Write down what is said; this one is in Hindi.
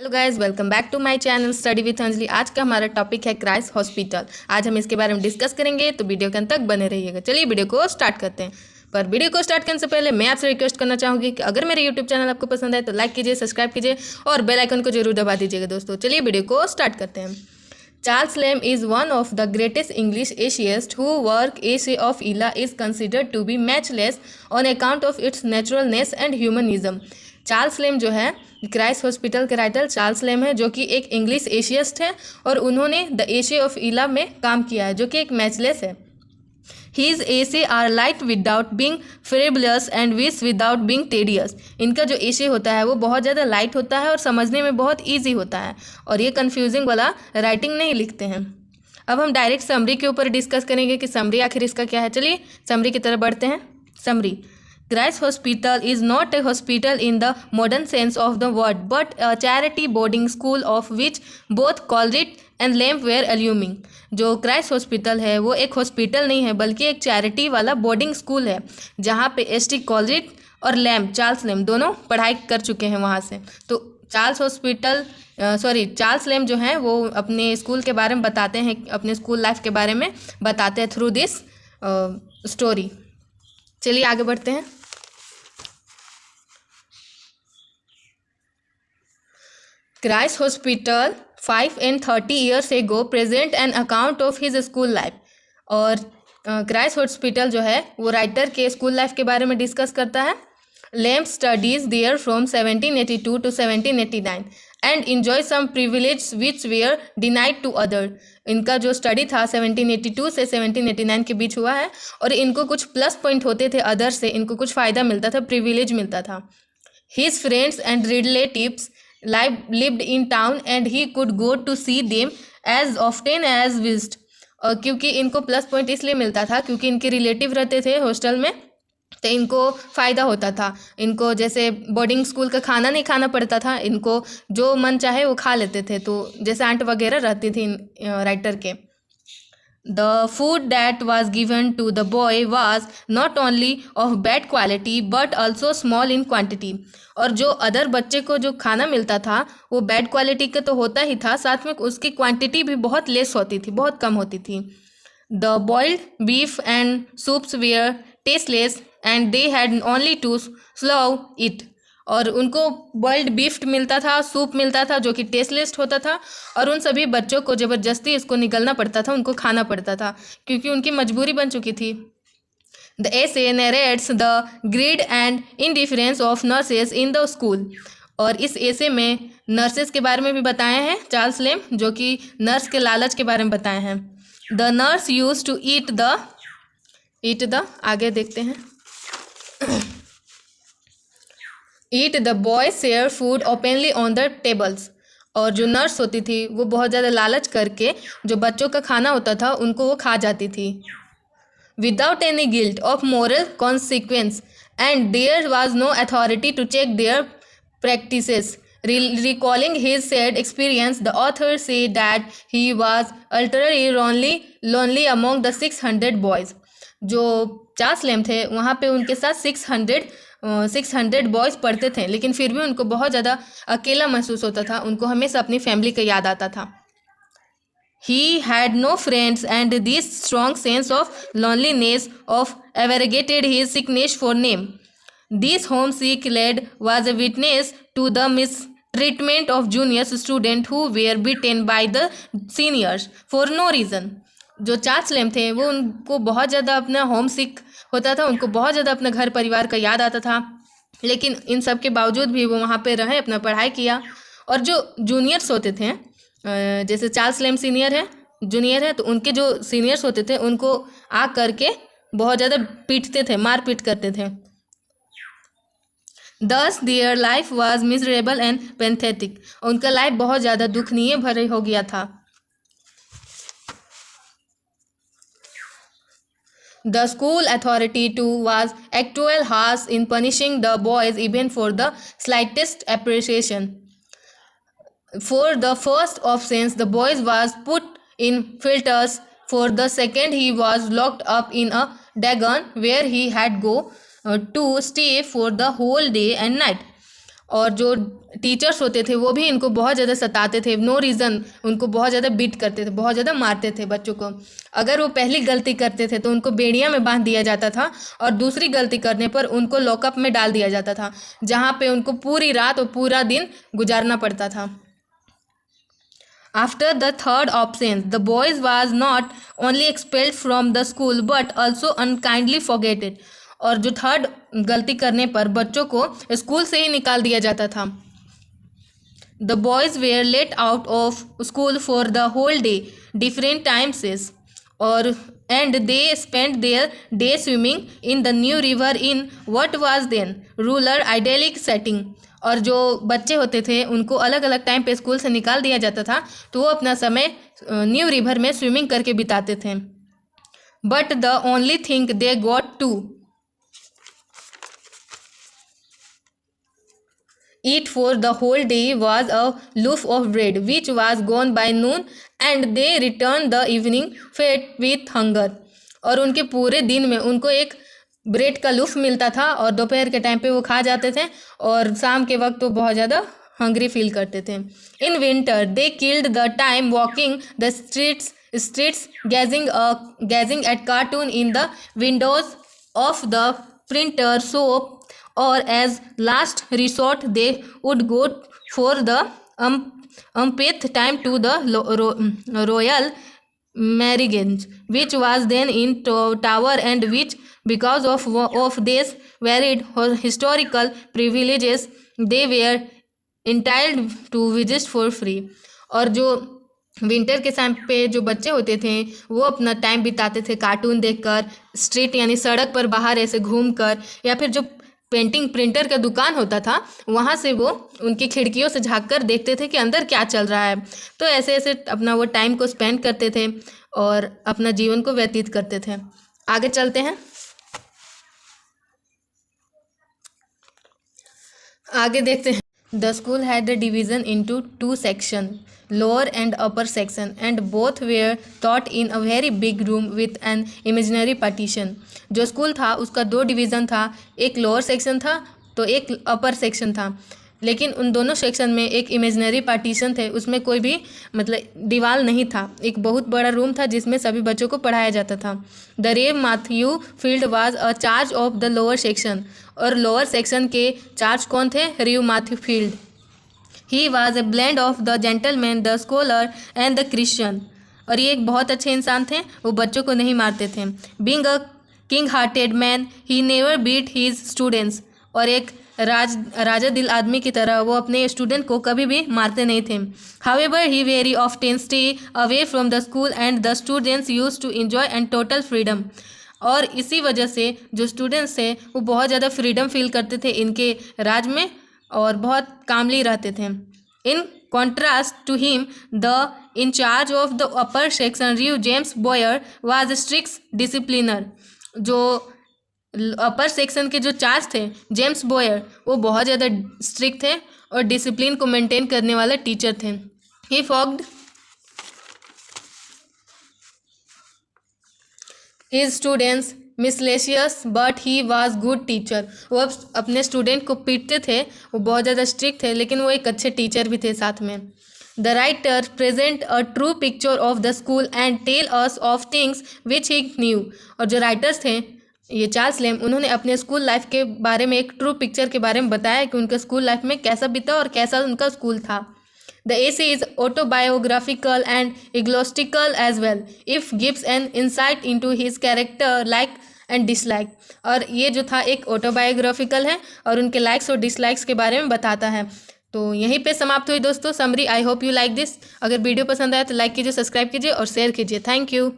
Hello guys, welcome back to my channel study with Anjali. आज का हमारा टॉपिक है क्राइस्ट हॉस्पिटल। आज हम इसके बारे में डिस्कस करेंगे, तो वीडियो के अंत तक बने रहिएगा। चलिए वीडियो को स्टार्ट करते हैं। पर वीडियो को स्टार्ट करने से पहले मैं आपसे रिक्वेस्ट करना चाहूँगी कि अगर मेरे यूट्यूब चैनल आपको पसंद आए तो लाइक कीजिए, सब्सक्राइब कीजिए और बेल आइकन को जरूर दबा दीजिएगा दोस्तों। चलिए वीडियो को स्टार्ट करते हैं। Charles Lamb is one of the greatest English essayists whose work Essay of Ella is considered to be matchless on account of its naturalness and humanism. Charles Lamb जो है क्राइस्ट हॉस्पिटल के राइटर चार्ल्स लेम है, जो कि एक इंग्लिश एशियस्ट है और उन्होंने द एशे ऑफ इला में काम किया है, जो कि एक मैचलेस है। His essay are light without being frivolous and wise without being tedious. इनका जो एशे होता है वो बहुत ज़्यादा लाइट होता है और समझने में बहुत ईजी होता है, और ये कन्फ्यूजिंग वाला राइटिंग नहीं लिखते हैं। अब हम डायरेक्ट समरी के ऊपर डिस्कस करेंगे कि समरी आखिर इसका क्या है। चलिए समरी की तरफ बढ़ते हैं। Summary: Christ Hospital is not a hospital in the modern sense of the word, but a charity boarding school of which both Coleridge and Lamb were alluding. जो क्राइस्ट हॉस्पिटल है वो एक हॉस्पिटल नहीं है, बल्कि एक चैरिटी वाला बोर्डिंग स्कूल है, जहाँ पे एस टी कॉलरिज और लैम्ब, चार्ल्स लैम्ब दोनों पढ़ाई कर चुके हैं वहाँ से। तो चार्ल्स लैम्ब जो हैं वो अपने स्कूल के बारे में बताते हैं, अपने स्कूल लाइफ के बारे में बताते हैं थ्रू दिस स्टोरी। चलिए आगे बढ़ते हैं। Christ Hospital 5 and 30 years ago present an account of his school life. और क्राइस्ट हॉस्पिटल जो है वो राइटर के स्कूल लाइफ के बारे में डिस्कस करता है। Lamb studies there from 1782 to 1789 and enjoy some privileges which were denied to other. इनका जो स्टडी था 1782 से 1789 के बीच हुआ है, और इनको कुछ प्लस पॉइंट होते थे अदर से, इनको कुछ फ़ायदा मिलता था, प्रिविलेज मिलता था। His friends and relatives lived in town and he could go to see them as often as wished. और क्योंकि इनको प्लस पॉइंट इसलिए मिलता था क्योंकि इनके रिलेटिव रहते थे हॉस्टल में, तो इनको फ़ायदा होता था। इनको जैसे बोर्डिंग स्कूल का खाना नहीं खाना पड़ता था, इनको जो मन चाहे वो खा लेते थे। तो जैसे आंट वगैरह रहती थी राइटर के। The food that was given to the boy was not only of bad quality but also small in quantity. और जो अदर बच्चे को जो खाना मिलता था वो बैड क्वालिटी का तो होता ही था, साथ में उसकी क्वांटिटी भी बहुत लेस होती थी, बहुत कम होती थी। The boiled beef and soups were tasteless and they had only to swallow it. और उनको बॉइल्ड बीफ मिलता था, सूप मिलता था जो कि टेस्टलेस होता था, और उन सभी बच्चों को ज़बरदस्ती इसको निगलना पड़ता था, उनको खाना पड़ता था क्योंकि उनकी मजबूरी बन चुकी थी। The essay narrates the greed and indifference of nurses in the school. और इस एसे में नर्सेस के बारे में भी बताए हैं चार्ल्स लेम, जो कि नर्स के लालच के बारे में बताए हैं। The nurse use to eat the आगे देखते हैं। Eat the boy share food openly on the tables. और जो नर्स होती थी वो बहुत ज़्यादा लालच करके जो बच्चों का खाना होता था उनको वो खा जाती थी। Without any guilt of moral consequence and there was no authority to check their practices. Recalling his sad experience, the author said that he was utterly lonely among the 600 boys. जो चार्ल्स लेम थे वहाँ पे उनके साथ 600 बॉयज़ पढ़ते थे, लेकिन फिर भी उनको बहुत ज़्यादा अकेला महसूस होता था, उनको हमेशा अपनी फैमिली का याद आता था। He had no friends and this strong sense of loneliness of aggravated his sickness for name. This homesick lad was a witness to the mistreatment of junior students who were beaten by the seniors for no reason. जो चार्ल्स लेम थे वो उनको बहुत ज़्यादा अपना होम सिक होता था, उनको बहुत ज़्यादा अपना घर परिवार का याद आता था, लेकिन इन सब के बावजूद भी वो वहाँ पे रहे, अपना पढ़ाई किया। और जो जूनियर्स होते थे, जैसे चार्ल्स लेम जूनियर है, तो उनके जो सीनियर्स होते थे उनको आ करके बहुत ज़्यादा पीटते थे, मार पीट करते थे। Thus their life was miserable and pathetic. उनका लाइफ बहुत ज़्यादा दुखनीय भरे हो गया था। The school authority too was actual harsh in punishing the boys even for the slightest appreciation. For the first offense, the boys was put in filters. For the second, he was locked up in a dungeon where he had to stay for the whole day and night. और जो टीचर्स होते थे वो भी इनको बहुत ज़्यादा सताते थे, नो रीज़न उनको बहुत ज़्यादा बीट करते थे, बहुत ज़्यादा मारते थे बच्चों को। अगर वो पहली गलती करते थे तो उनको बेड़िया में बांध दिया जाता था और दूसरी गलती करने पर उनको लॉकअप में डाल दिया जाता था, जहाँ पे उनको पूरी रात और पूरा दिन गुजारना पड़ता था। After the third offense, the boys was not only expelled from the school but also unkindly forgotten. और जो थर्ड गलती करने पर बच्चों को स्कूल से ही निकाल दिया जाता था। The boys were let out of school for the whole day, different times, और and they spent their day swimming in the new river in what was then rural idyllic setting. और जो बच्चे होते थे उनको अलग अलग टाइम पे स्कूल से निकाल दिया जाता था, तो वो अपना समय न्यू रिवर में स्विमिंग करके बिताते थे। But the only thing they got to eat for the whole day was a loaf of bread which was gone by noon, and they returned the evening fed with hunger. और उनके पूरे दिन में उनको एक ब्रेड का लूफ मिलता था और दोपहर के टाइम पे वो खा जाते थे और शाम के वक्त वो बहुत ज़्यादा हंग्री फील करते थे। In winter they killed the time walking the streets gazing at cartoon in the windows of the printer shop, or as last resort they would go for the umpteenth time to the Royal Merrygange, which was then in tower, and which because of these varied historical privileges they were entitled to visit for free. और जो विंटर के टाइम पे जो बच्चे होते थे वो अपना टाइम बिताते थे कार्टून देखकर, स्ट्रीट यानी सड़क पर बाहर ऐसे घूमकर, या फिर जो पेंटिंग प्रिंटर का दुकान होता था वहाँ से वो उनकी खिड़कियों से झाँक कर देखते थे कि अंदर क्या चल रहा है। तो ऐसे ऐसे अपना वो टाइम को स्पेंड करते थे और अपना जीवन को व्यतीत करते थे। आगे चलते हैं। आगे देखते हैं। The school had the division into 2 section, lower and upper section, and both were taught in a very big room with an imaginary partition. जो स्कूल था उसका 2 डिवीज़न था, एक लोअर सेक्शन था तो एक अपर सेक्शन था, लेकिन उन दोनों सेक्शन में एक इमेजिनरी पार्टीशन थे, उसमें कोई भी मतलब दीवार नहीं था। एक बहुत बड़ा रूम था जिसमें सभी बच्चों को पढ़ाया जाता था। The Rev Matthew Field was a charge of the lower section, और लोअर सेक्शन के चार्ज कौन थे? Rev Matthew Field. He was a blend of the gentleman, the scholar and the Christian, और ये एक बहुत अच्छे इंसान थे, वो बच्चों को नहीं मारते थे। Being a king hearted man he never beat his students, और एक राजा दिल आदमी की तरह वो अपने स्टूडेंट को कभी भी मारते नहीं थे। However he very often stay away from the school and the students used to enjoy and total freedom, और इसी वजह से जो स्टूडेंट्स थे वो बहुत ज़्यादा फ्रीडम फील करते थे इनके राज में और बहुत कामली रहते थे। In contrast to him the incharge of the upper section Rev James Boyer was strict disciplinarian. जो अपर सेक्शन के जो चार्ज थे जेम्स बॉयर वो बहुत ज़्यादा स्ट्रिक्ट थे और डिसिप्लिन को मेंटेन करने वाले टीचर थे। He flogged his students mercilessly but he was good teacher. वो अपने स्टूडेंट को पीटते थे, वो बहुत ज़्यादा स्ट्रिक्ट थे, लेकिन वो एक अच्छे टीचर भी थे साथ में। The writer present a true picture of the school and tell us of things which he knew, और जो राइटर्स थे ये चार्ल्स लेम, उन्होंने अपने स्कूल लाइफ के बारे में एक ट्रू पिक्चर के बारे में बताया कि उनका स्कूल लाइफ में कैसा बीता और कैसा उनका स्कूल था। The essay is autobiographical and egotistical as well. It gives an insight into his character, like and dislike. और ये जो था एक ऑटोबायोग्राफिकल है और उनके लाइक्स और डिसलाइक्स के बारे में बताता है। तो यहीं पे समाप्त हुई दोस्तों summary. I hope you like this. अगर वीडियो पसंद आया तो लाइक कीजिए, सब्सक्राइब कीजिए और शेयर कीजिए। Thank you.